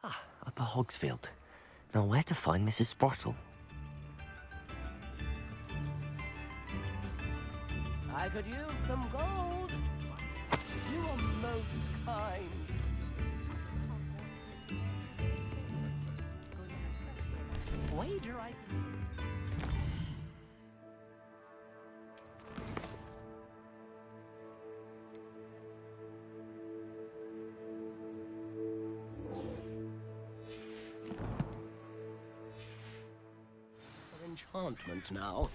Up at Hogsfield. Now where to find Mrs. Sprottle? I could use some gold. You are most kind. Wager I could... Enchantment now.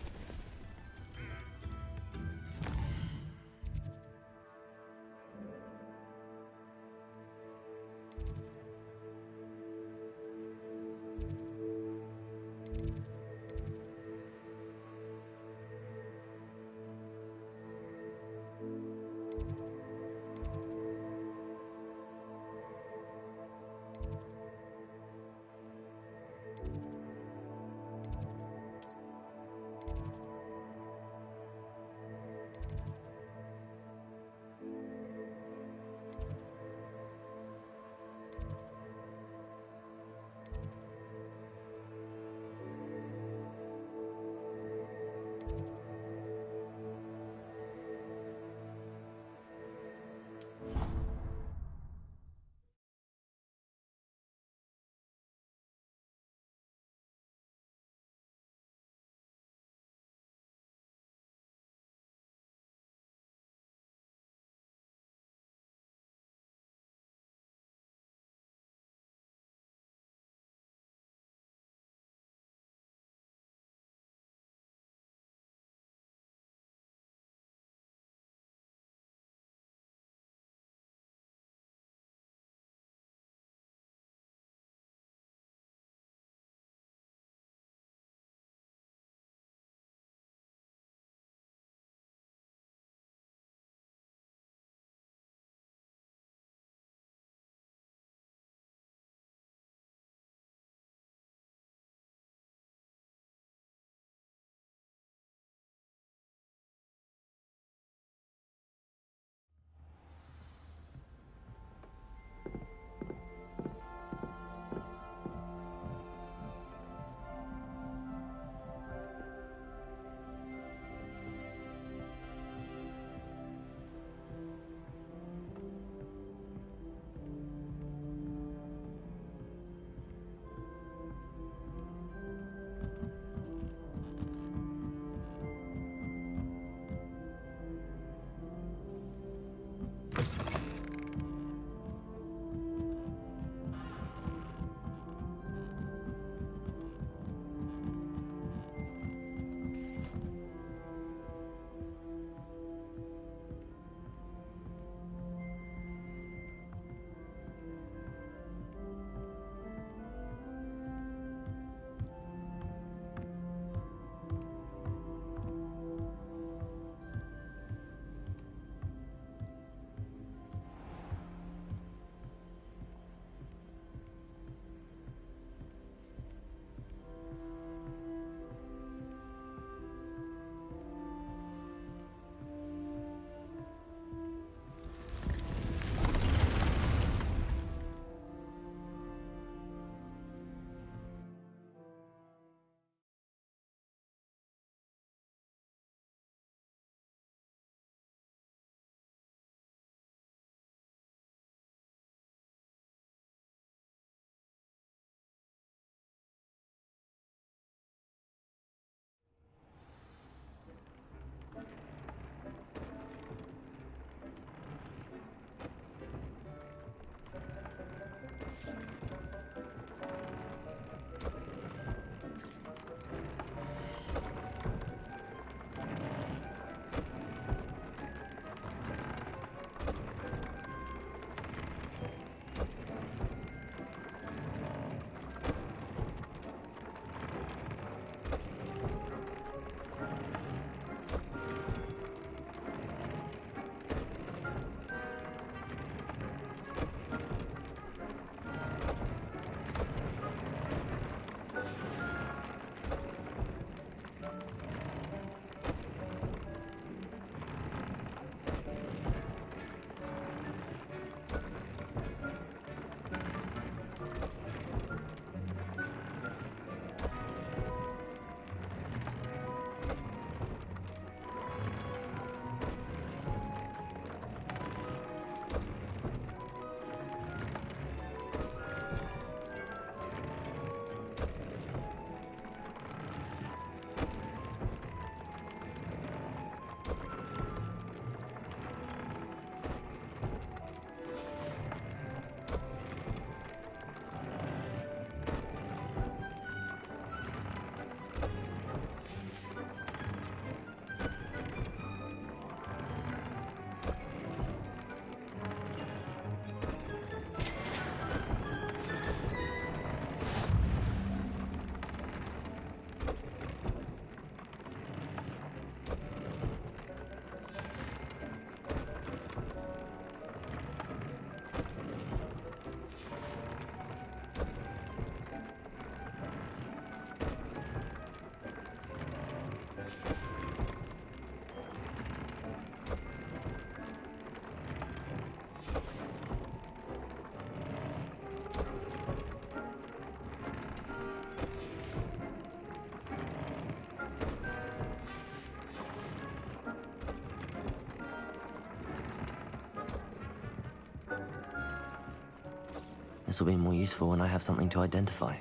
This will be more useful when I have something to identify.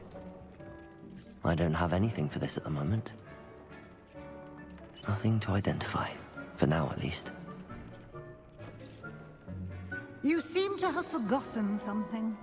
I don't have anything for this at the moment. Nothing to identify. For now, at least. You seem to have forgotten something.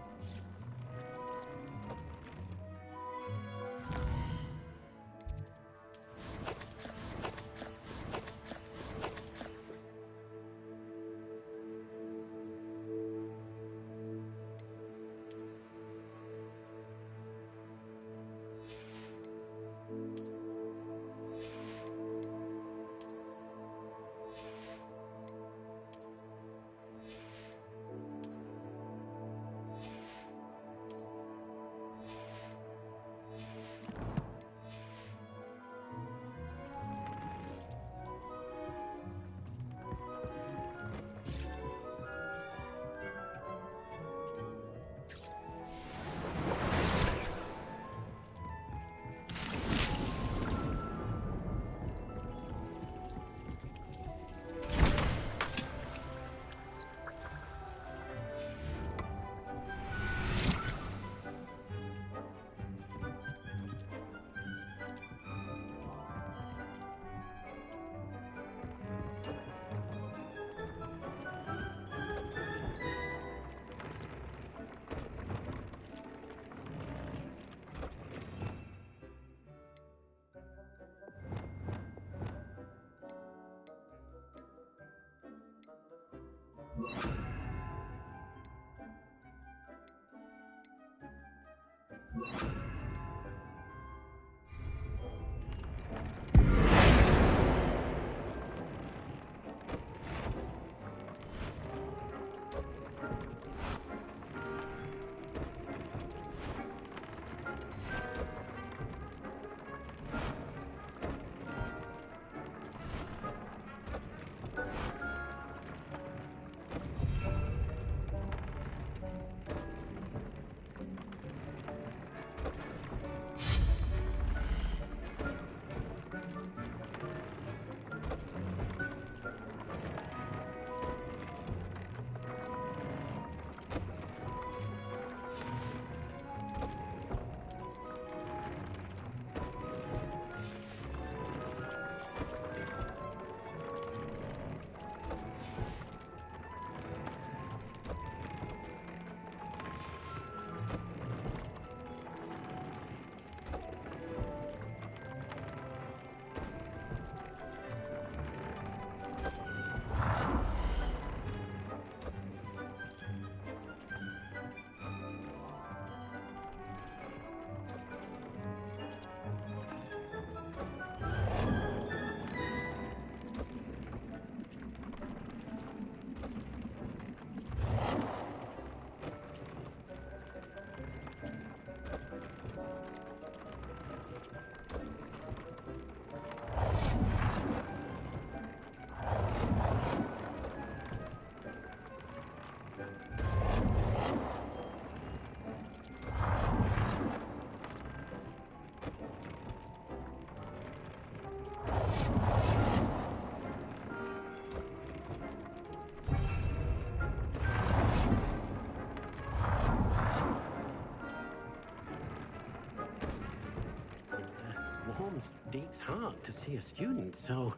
Deep's heart to see a student so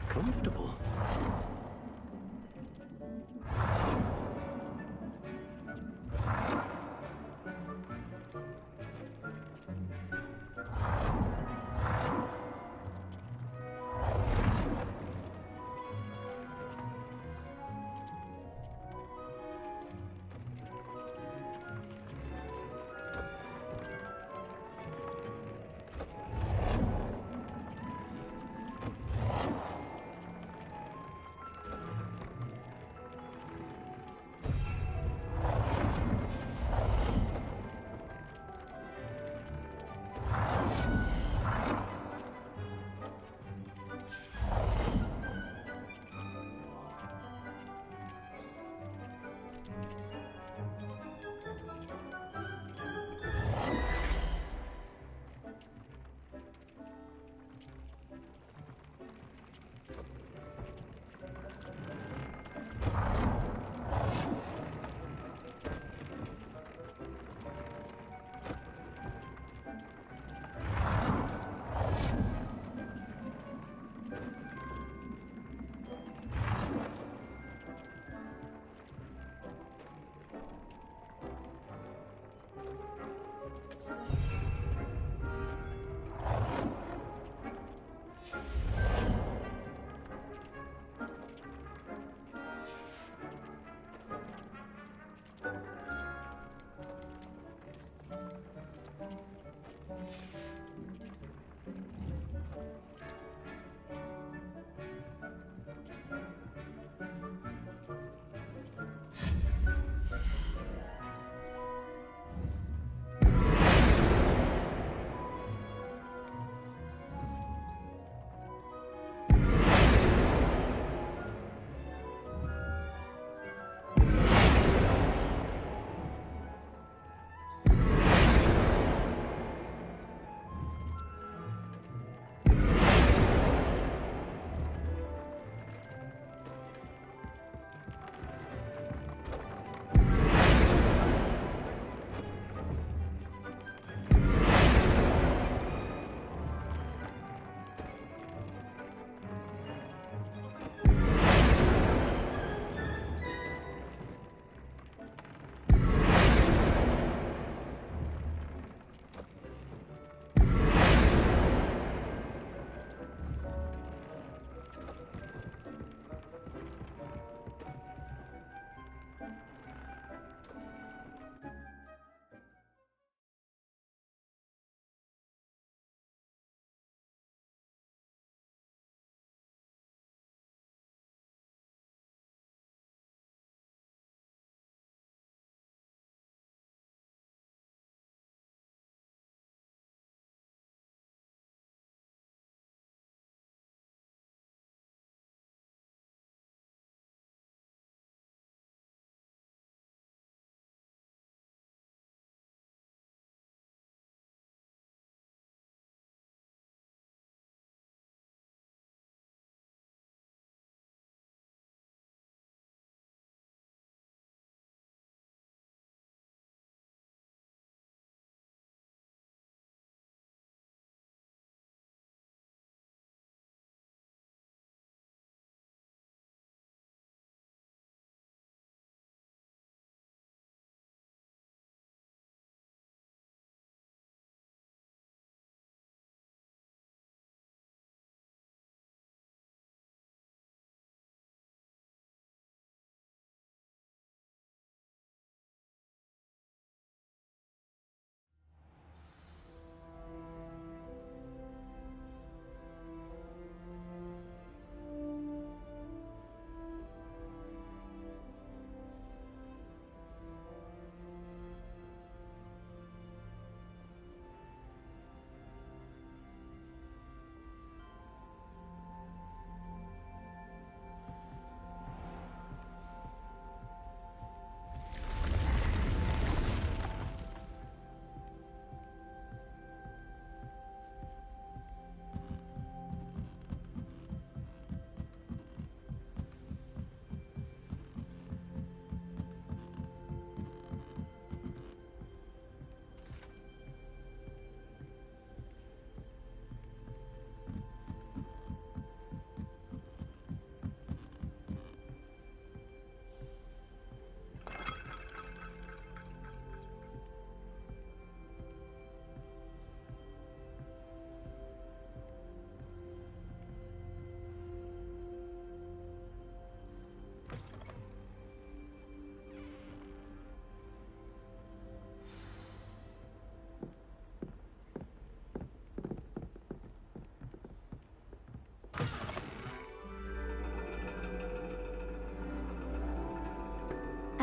comfortable.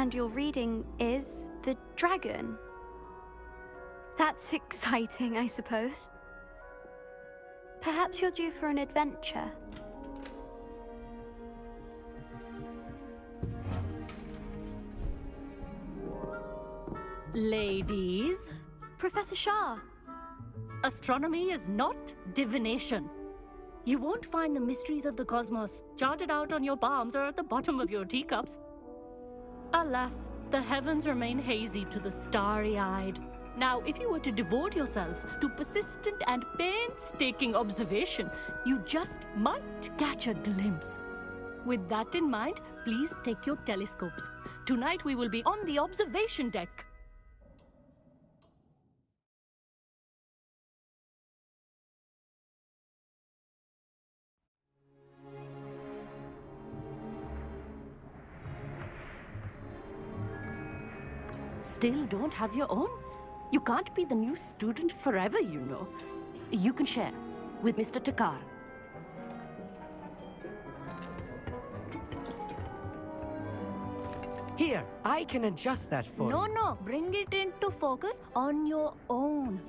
And your reading is the dragon. That's exciting, I suppose. Perhaps you're due for an adventure. Ladies, Professor Shah. astronomy is not divination. You won't find the mysteries of the cosmos charted out on your palms or at the bottom of your teacups. Alas, the heavens remain hazy to the starry-eyed. Now, if you were to devote yourselves to persistent and painstaking observation, you just might catch a glimpse. With that in mind, please take your telescopes. Tonight we will be on the observation deck. Still don't have your own? You can't be the new student forever, you know. You can share with Mr. Takar. Here, I can adjust that for you. No, bring it into focus on your own.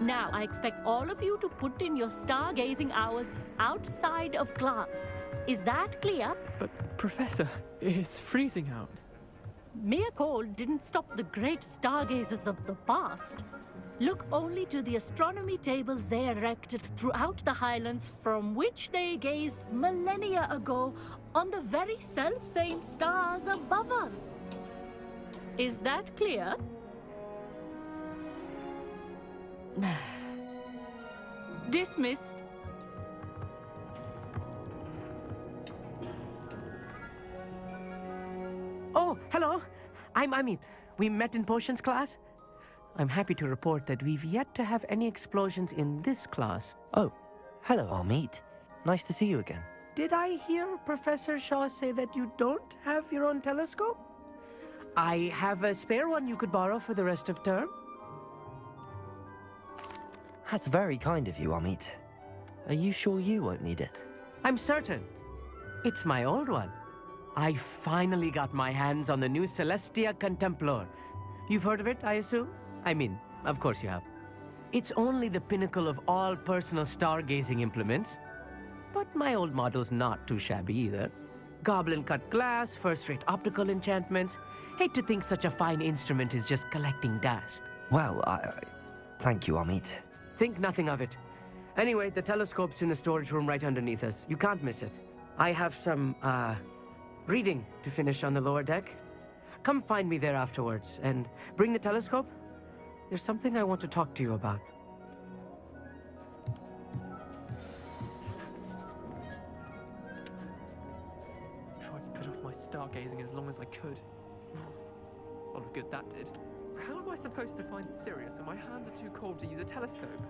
Now, I expect all of you to put in your stargazing hours outside of class. Is that clear? But, Professor, it's freezing out. Mere cold didn't stop the great stargazers of the past. Look only to the astronomy tables they erected throughout the highlands from which they gazed millennia ago on the very self-same stars above us. Is that clear? Dismissed. Oh, hello. I'm Amit. We met in potions class. I'm happy to report that we've yet to have any explosions in this class. Oh, hello, Amit. Nice to see you again. Did I hear Professor Shaw say that you don't have your own telescope? I have a spare one you could borrow for the rest of term. That's very kind of you, Amit. Are you sure you won't need it? I'm certain. It's my old one. I finally got my hands on the new Celestia Contemplar. You've heard of it, I assume? I mean, of course you have. It's only the pinnacle of all personal stargazing implements. But my old model's not too shabby either. Goblin-cut glass, first-rate optical enchantments. Hate to think such a fine instrument is just collecting dust. Well, thank you, Amit. Think nothing of it. Anyway, the telescope's in the storage room right underneath us. You can't miss it. I have some, reading to finish on the lower deck. Come find me there afterwards, and bring the telescope. There's something I want to talk to you about. Tried to put off my stargazing as long as I could. A lot of good that did. How am I supposed to find Sirius when my hands are too cold to use a telescope?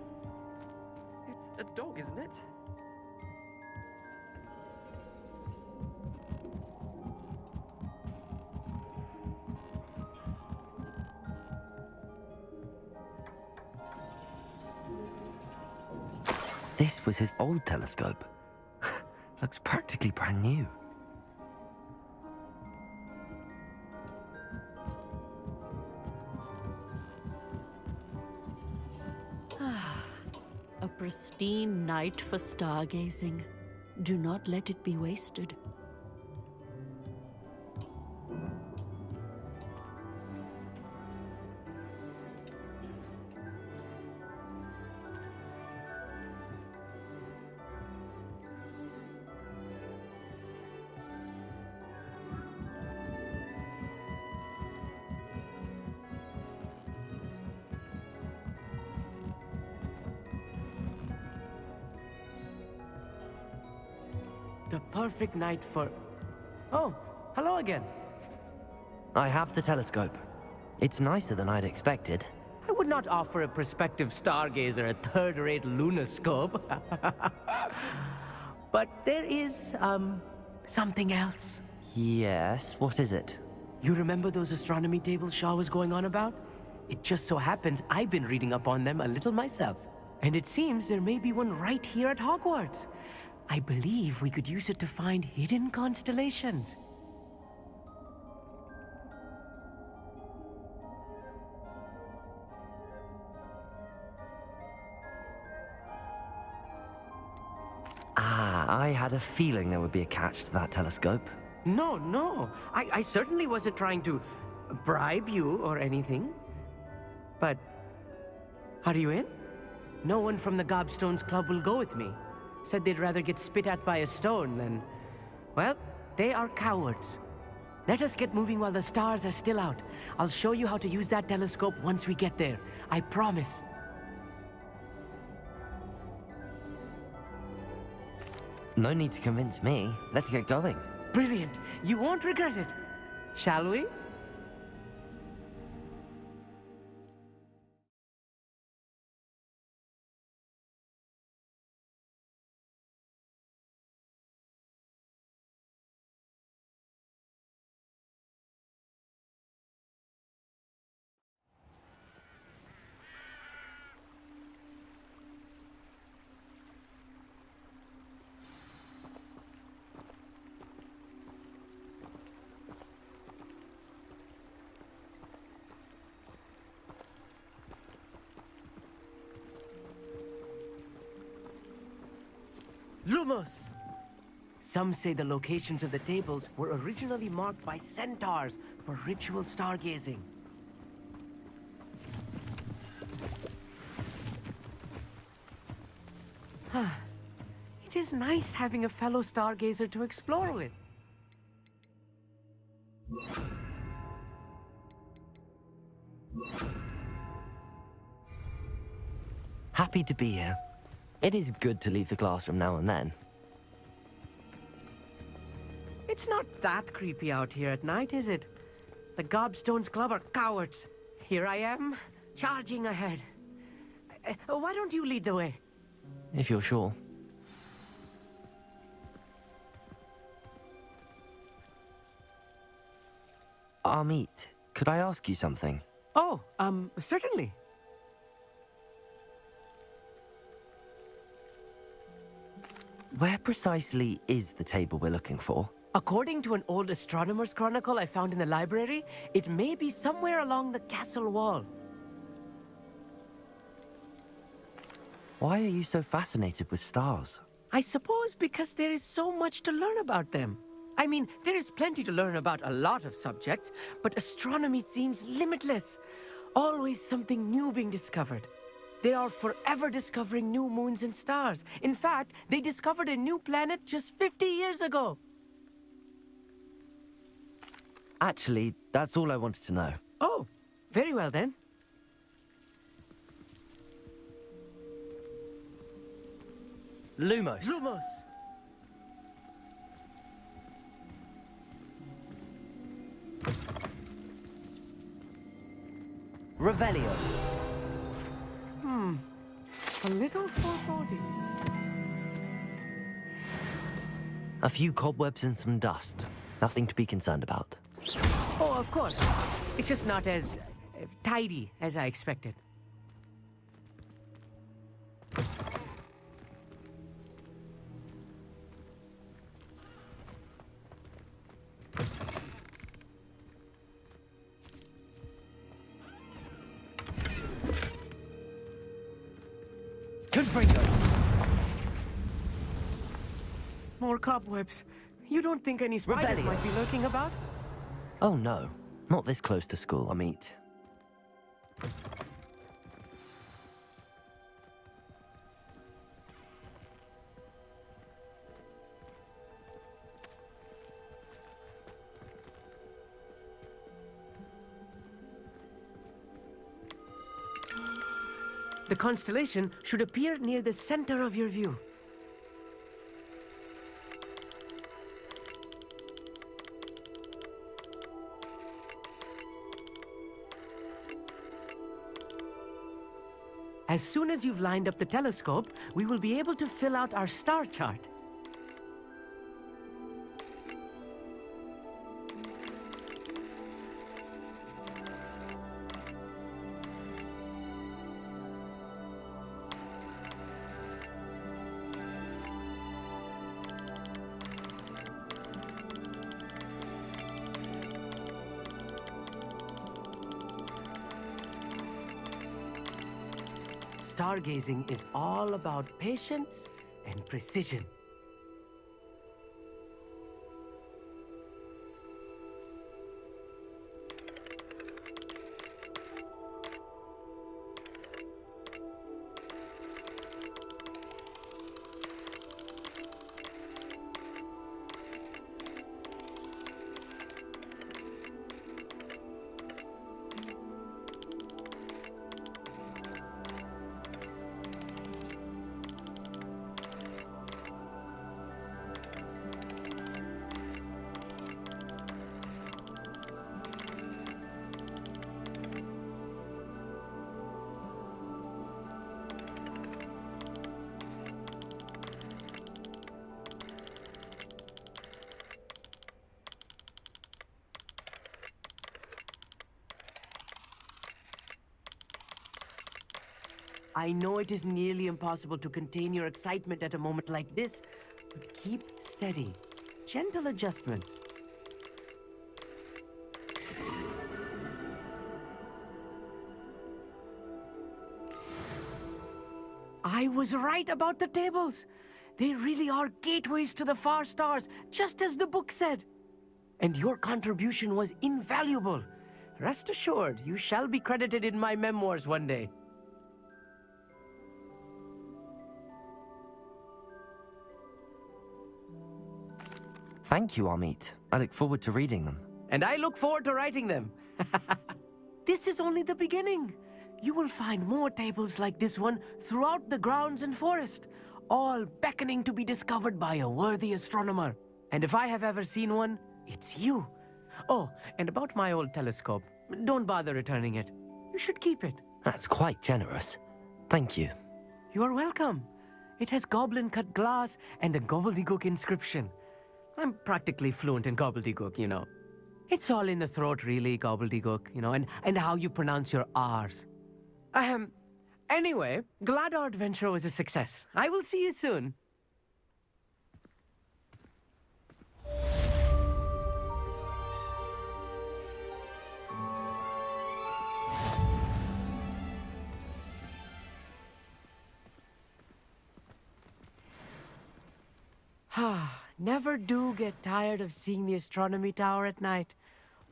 It's a dog, isn't it? This was his old telescope. Looks practically brand new. A pristine night for stargazing. Do not let it be wasted. The perfect night for... Oh, hello again. I have the telescope. It's nicer than I'd expected. I would not offer a prospective stargazer a third-rate lunoscope. But there is, something else. Yes, what is it? You remember those astronomy tables Shaw was going on about? It just so happens I've been reading up on them a little myself. And it seems there may be one right here at Hogwarts. I believe we could use it to find hidden constellations. Ah, I had a feeling there would be a catch to that telescope. No. I certainly wasn't trying to bribe you or anything. But, are you in? No one from the Gobstones Club will go with me. Said they'd rather get spit at by a stone than... Well, they are cowards. Let us get moving while the stars are still out. I'll show you how to use that telescope once we get there. I promise. No need to convince me. Let's get going. Brilliant. You won't regret it. Shall we? Lumos! Some say the locations of the tables were originally marked by centaurs for ritual stargazing. It is nice having a fellow stargazer to explore with. Happy to be here. It is good to leave the classroom now and then. It's not that creepy out here at night, is it? The Gobstones Club are cowards. Here I am, charging ahead. Why don't you lead the way? If you're sure. Amit, could I ask you something? Oh, certainly. Where precisely is the table we're looking for? According to an old astronomer's chronicle I found in the library, it may be somewhere along the castle wall. Why are you so fascinated with stars? I suppose because there is so much to learn about them. I mean, there is plenty to learn about a lot of subjects, but astronomy seems limitless. Always something new being discovered. They are forever discovering new moons and stars. In fact, they discovered a new planet just 50 years ago. Actually, that's all I wanted to know. Oh, very well then. Lumos. Lumos! Revelio. A little foreboding. A few cobwebs and some dust. Nothing to be concerned about. Oh, of course. It's just not as tidy as I expected. More cobwebs. You don't think any spiders Revelio. might be lurking about? Oh no, not this close to school, Amit. The constellation should appear near the center of your view. As soon as you've lined up the telescope, we will be able to fill out our star chart. stargazing is all about patience and precision. I know it is nearly impossible to contain your excitement at a moment like this, but keep steady. Gentle adjustments. I was right about the tables. They really are gateways to the far stars, just as the book said. And your contribution was invaluable. Rest assured, you shall be credited in my memoirs one day. Thank you, Amit. I look forward to reading them. And I look forward to writing them. This is only the beginning. You will find more tables like this one throughout the grounds and forest, all beckoning to be discovered by a worthy astronomer. And if I have ever seen one, it's you. Oh, and about my old telescope, don't bother returning it. You should keep it. That's quite generous. Thank you. You are welcome. It has goblin-cut glass and a gobbledygook inscription. I'm practically fluent in gobbledygook, you know. It's all in the throat, really, gobbledygook, you know, and how you pronounce your R's. Anyway, glad our adventure was a success. I will see you soon. Never do get tired of seeing the astronomy tower at night.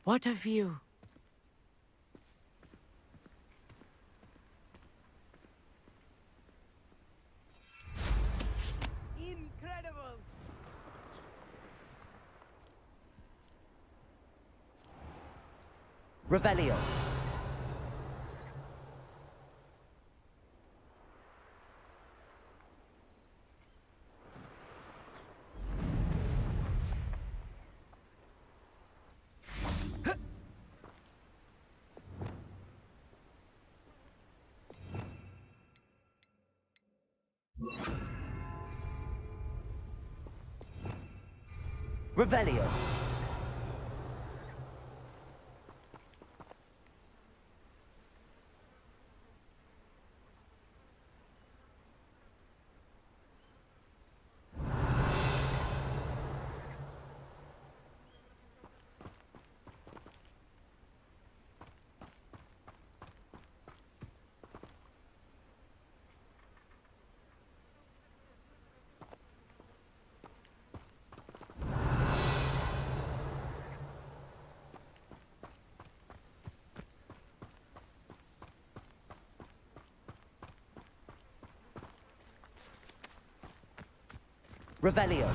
What a view. Incredible! Revelio. Revelio. Revelio.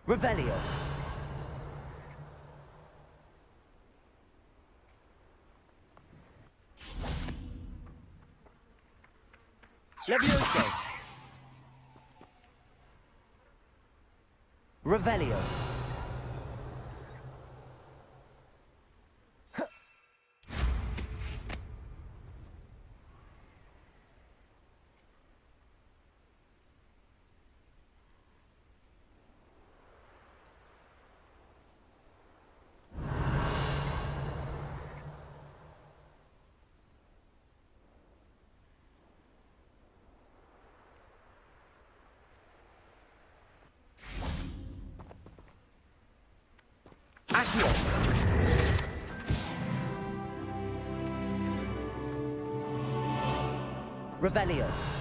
Revelio. Levioso. Revelio. Revelio.